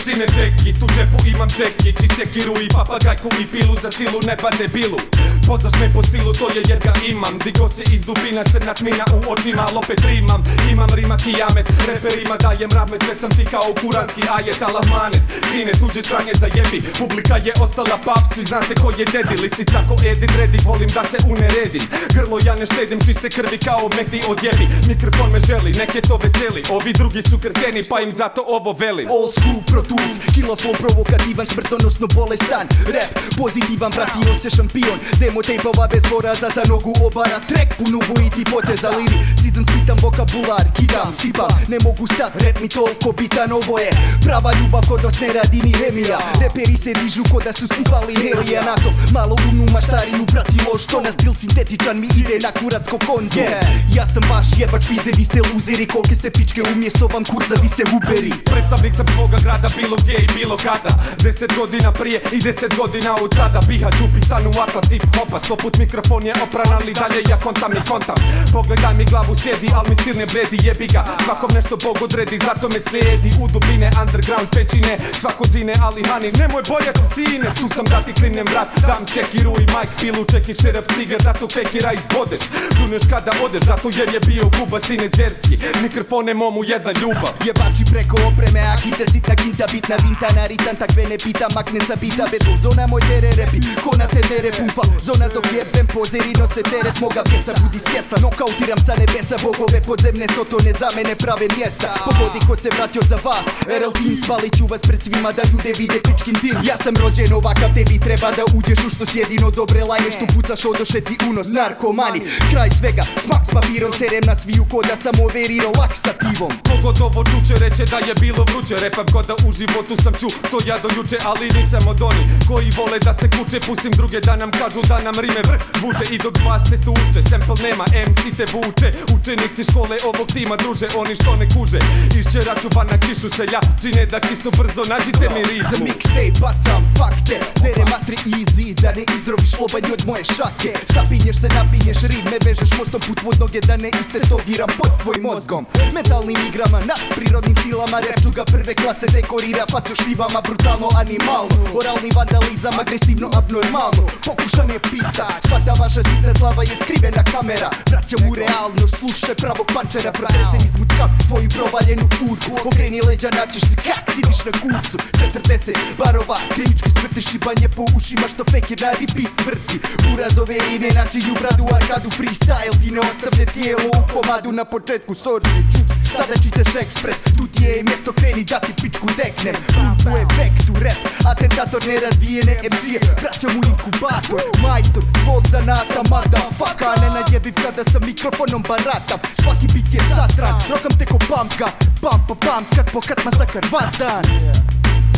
Sine Džeki, tu džepu imam džekić i sjekiru i papagajku i pilu za silu neba debilu. Poznaš me po stilu, to je jer ga imam. Digo se iz dubina, crna tmina u očima, al opet rimam. Imam rima kijamet, reperima dajem rahmet. Već sam ti kao kuranski ajet, Allah manet. Sine, tuđe stranje zajebi, publika je ostala pav. Svi znate ko je dedi, lisica ko Edi Dredi. Volim da se uneredim, grlo ja ne štedim, čiste krvi kao Mehdi odjebi. Mikrofon me želi, neke to veseli. Ovi drugi su kreteni, pa im zato ovo velim. Old school Pro Tools, kilo flow provokativan, smrtonosno bolestan. Rap, pozitivan, vratio se šampion. Demo tejpova bez poraza, za nogu obara. Track pun ubojiti poteza, liri Cizan spitam vokabular, kidam, sipam. Ne mogu stat, rap mi toliko bitan, ovo je prava ljubav kod vas ne radi ni hemija. Reperi se dižu ko da su snifali helija. Na to malo umnu maštariju pratilo, što na stil sintetičan mi ide na kuratsko konje. Ja sam vaš jebač pizde, vi ste luzeri. Kolike ste pičke, umjesto vam kurca vi se uberi. Predstavnik sam svoga grada, bilo gdje i bilo kada. 10 godina prije i 10 godina od sada. Bihać upisan u atlas hip-hopa. 100 put mikrofon je opran, ali dalje ja kontam i kontam. Pogledaj mi glavu sjedi, al mi stil ne vredi, jebi ga. Svakom nešto Bog odredi, zato me slijedi. U dubine, underground, pećine, svako zine, ali hani. Nemoj bojati sine, tu sam da ti klimnem vrat. Dam sjekiru i Mike pilu, čeki šeref cigar, da tu fekira izbodeš. Pluneš kada odeš, zato jer je bio guba, sine zverski. Mikrofon je momu jedna ljubav. Jebači preko opreme, akite, sitna kinta, bitna vinta, naritan, takve ne pita, makne sa bita, bedul, zona moj tere repi, ko na tendere pumfa, zona dok jebem, pozeri nose teret moga pjesa, budi svjesna, nokautiram sa nebesa, bogove podzemne sotone za mene prave mjesta, pogodi ko se vratio za vas, RL Team, spalit ću vas pred svima da ljude vide pičkin dim, ja sam rođen ovakav, tebi treba da uđeš u što sjedino dobre lajne, što pucaš odoše ti unos, narkomani, kraj svega, smak s papirom, serem na sviju ko da sam overirao laksativom. Kogod ovo čuče reće da je bilo vruće, repam ko da u životu sam ču, to ja do juče, ali nisam od oni koji vole da se kuće, pustim druge da nam kažu da nam rime vrh zvuče i dok bas te tuče, sample nema, MC te vuče, učenik si škole ovog tima druže, oni što ne kuže, išćeraću van na kišu se ja, čine da kisnu brzo, nađite mi rizmu. Za mixtape bacam fakte, dere matri easy, da ne izrobiš lobanje od moje šake, sapinješ se, napinješ, rime vežeš mostom put pod noge da ne istetoviram pod s tvojim mozgom, metalnim igrama, nad prirodnim silama, rap čuga prve klase, dekorira facu šljivama, brutalno animalno, oralni vandalizam, agresivno abnormalno, pokušam je pisa, svata vaša sitna slava je skrivena kamera, vraćam u realno, slušaj pravog pančera, protresem izmučkam tvoju provaljenu furku, okreni leđa, naćeš se kak sidiš na kurcu, 40 barova, klinički smrti, šibanje po ušima što fekir na repeat vrti, burazove rime, načinju bradu, arkadu, freestyle, ti ne ostavlje tijelo u komadu na početku, sorci, čus, sada čitaš ekspres, tu ti je mjesto, kreni da ti pičku deknem, pun u efektu, rap, atentator nerazvijene MC-e, vraćam u inkubator, majstor svog zanata, motherfucka, ne nadjebiv kada sa mikrofonom baratam, svaki bit je satran, rokam te ko pumpka, pam, kad po kad masakar vas dan.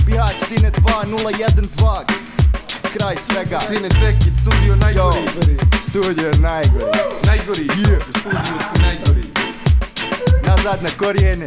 Bihać, Sine 2012, kraj svega. Sine Džekić, studio najgori. Studio najgori. Najgori, u studiju si najgori. Nazad na korijene.